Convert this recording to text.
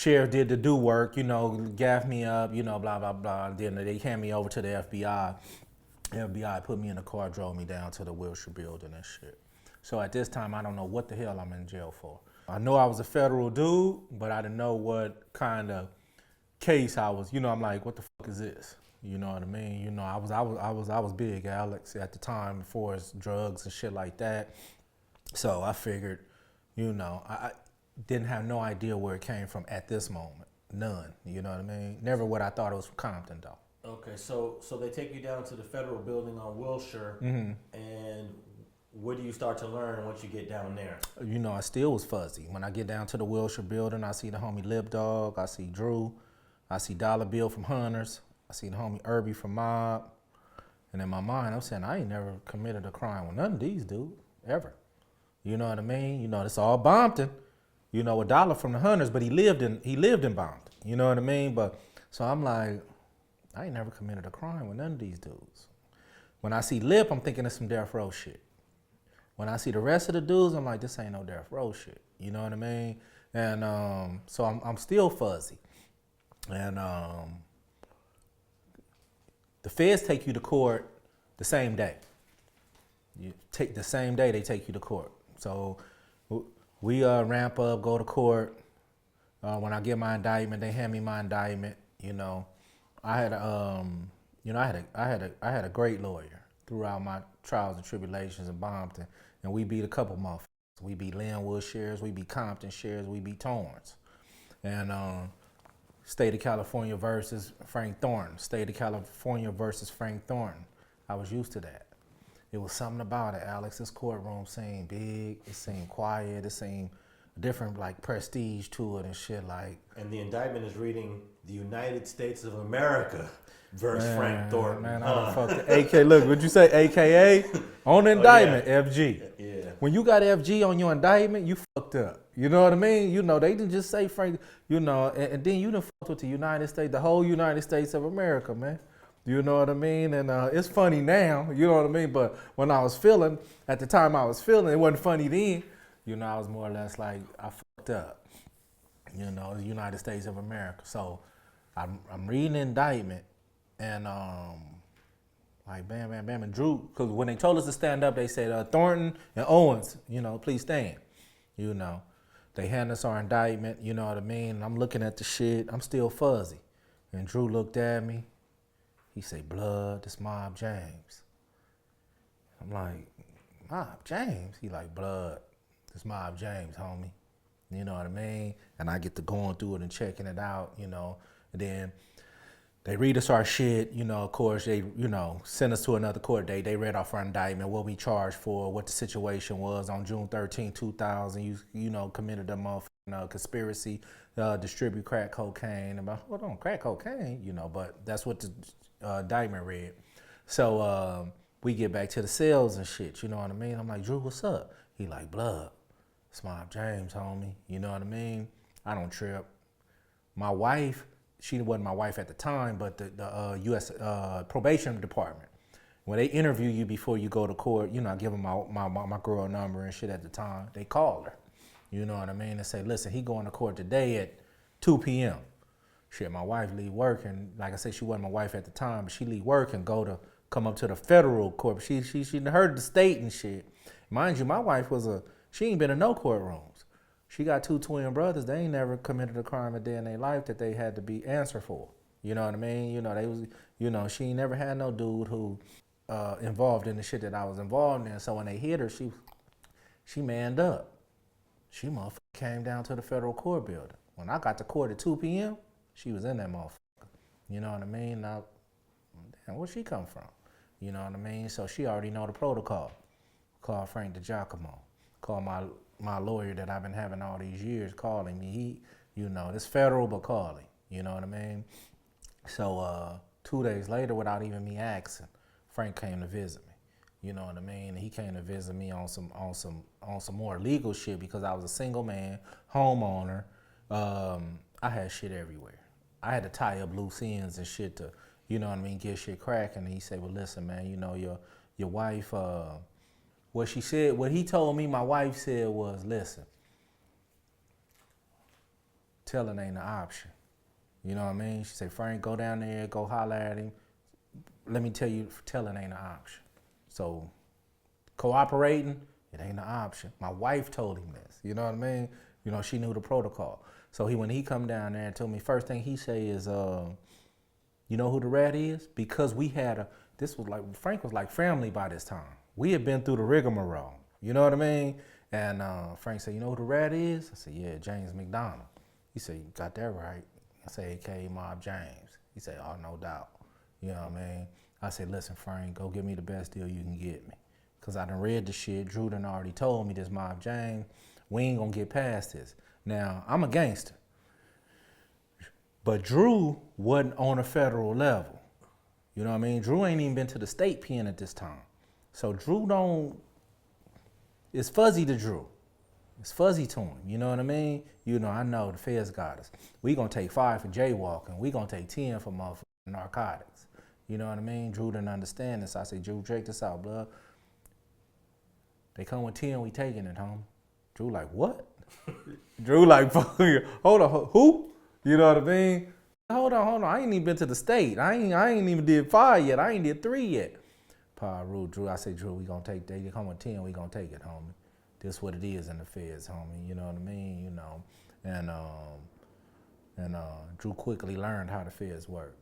sheriff did the do work, gaffed me up, blah, blah, blah. Then they hand me over to the FBI. The FBI put me in the car, drove me down to the Wilshire building and shit. So at this time, I don't know what the hell I'm in jail for. I know I was a federal dude, but I didn't know what kind of case I was. I'm like, what the fuck is this? You know what I mean? I was big, Alex, at the time, before it's drugs and shit like that. So I figured, I didn't have no idea where it came from at this moment. None. You know what I mean? Never what I thought it was from Compton, though. Okay, so they take you down to the federal building on Wilshire, and what do you start to learn once you get down there? I still was fuzzy. When I get down to the Wilshire building, I see the homie Lip Dog, I see Drew, I see Dollar Bill from Hunters, I see the homie Irby from Mob, and in my mind, I'm saying I ain't never committed a crime with none of these dudes, ever. You know what I mean? It's all Bompton. A Dollar from the Hunters, but he lived in Bompton. You know what I mean? But so I'm like, I ain't never committed a crime with none of these dudes. When I see Lip, I'm thinking it's some death row shit. When I see the rest of the dudes, I'm like, this ain't no death row shit. You know what I mean? And so I'm still fuzzy. And the feds take you to court the same day. You take the same day they take you to court. So we ramp up, go to court. When I get my indictment, they hand me my indictment. I had a great lawyer throughout my trials and tribulations in Bompton, and we beat a couple motherfuckers. We beat Linwood sheriffs, we beat Compton sheriffs, we beat Thorns, and State of California versus Frank Thornton. State of California versus Frank Thornton. I was used to that. It was something about it, Alex. This courtroom seemed big, it seemed quiet, it seemed different, like, prestige to it and shit, like. And the indictment is reading the United States of America versus Frank Thornton. Man, I done fucked the AK. Look, what'd you say, AKA? On the indictment, yeah. FG. Yeah. When you got FG on your indictment, you fucked up. You know what I mean? They didn't just say Frank, and then you done fucked with the United States, the whole United States of America, man. You know what I mean? And it's funny now, you know what I mean? But when I was feeling, at the time I was feeling, it wasn't funny then. I was more or less like, I fucked up. The United States of America. So I'm reading the indictment, and like bam, bam, bam, and Drew, because when they told us to stand up, they said, Thornton and Owens, please stand. They hand us our indictment, you know what I mean? And I'm looking at the shit, I'm still fuzzy. And Drew looked at me. He said, blood, this Mob James. I'm like, Mob James? He like, blood, this Mob James, homie. You know what I mean? And I get to going through it and checking it out, and then they read us our shit, of course, they, send us to another court date. They read off our indictment, what we charged for, what the situation was on June 13, 2000. You committed a motherfucking conspiracy, distribute crack cocaine. About, hold on, crack cocaine, but that's what the indictment read. So we get back to the cells and shit, you know what I mean? I'm like, Drew, what's up? He like, blood. It's Mob James, homie. You know what I mean? I don't trip. My wife, she wasn't my wife at the time, but the U.S. Probation Department, when they interview you before you go to court, I give them my girl number and shit at the time. They call her, you know what I mean, and say, listen, he going to court today at 2 p.m. Shit, my wife leave work, and like I said, she wasn't my wife at the time, but she leave work and come up to the federal court. She heard the state and shit. Mind you, my wife she ain't been in no courtrooms. She got 2 twin brothers. They ain't never committed a crime a day in their life that they had to be answered for. You know what I mean? They was, she ain't never had no dude who involved in the shit that I was involved in. So when they hit her, she manned up. She motherfucker came down to the federal court building. When I got to court at 2 p.m., she was in that motherfucker. You know what I mean? Now, damn, where'd she come from? You know what I mean? So she already know the protocol. Call Frank DiGiacomo. Call my lawyer that I've been having all these years calling me. He, this federal, but call him. You know what I mean? So 2 days later, without even me asking, Frank came to visit me. You know what I mean? He came to visit me on some more legal shit because I was a single man, homeowner. I had shit everywhere. I had to tie up loose ends and shit to, get shit cracking. And he said, well, listen, man, your wife, what he told me my wife said was, listen, telling ain't an option. You know what I mean? She said, Frank, go down there, go holler at him. Let me tell you, telling ain't an option. So cooperating, it ain't an option. My wife told him this. You know what I mean? You know, she knew the protocol. So when he come down there and told me, first thing he say is, you know who the rat is? Because we had Frank was like family by this time. We had been through the rigmarole. You know what I mean? And Frank said, you know who the rat is? I said, yeah, James McDonald. He said, you got that right. I said, AKA Mob James. He said, oh, no doubt. You know what I mean? I said, listen, Frank, go give me the best deal you can get me. Because I done read the shit. Drew done already told me this Mob James. We ain't going to get past this. Now, I'm a gangster. But Drew wasn't on a federal level. You know what I mean? Drew ain't even been to the state pen at this time. So Drew it's fuzzy to Drew. It's fuzzy to him, you know what I mean? You know, I know the feds got us. We gonna take 5 for jaywalking. We gonna take 10 for motherfucking narcotics. You know what I mean? Drew didn't understand this. I said, Drew, check this out, blood. They come with 10, we taking it, homie. Drew like, what? Drew like, hold on, who? You know what I mean? Hold on. I ain't even been to the state. I ain't even did 5 yet. I ain't did 3 yet. Pa ruled Drew. I said, Drew, we gonna take, they come with 10, we gonna take it, homie. This what it is in the feds, homie. You know what I mean? You know, and Drew quickly learned how the feds work.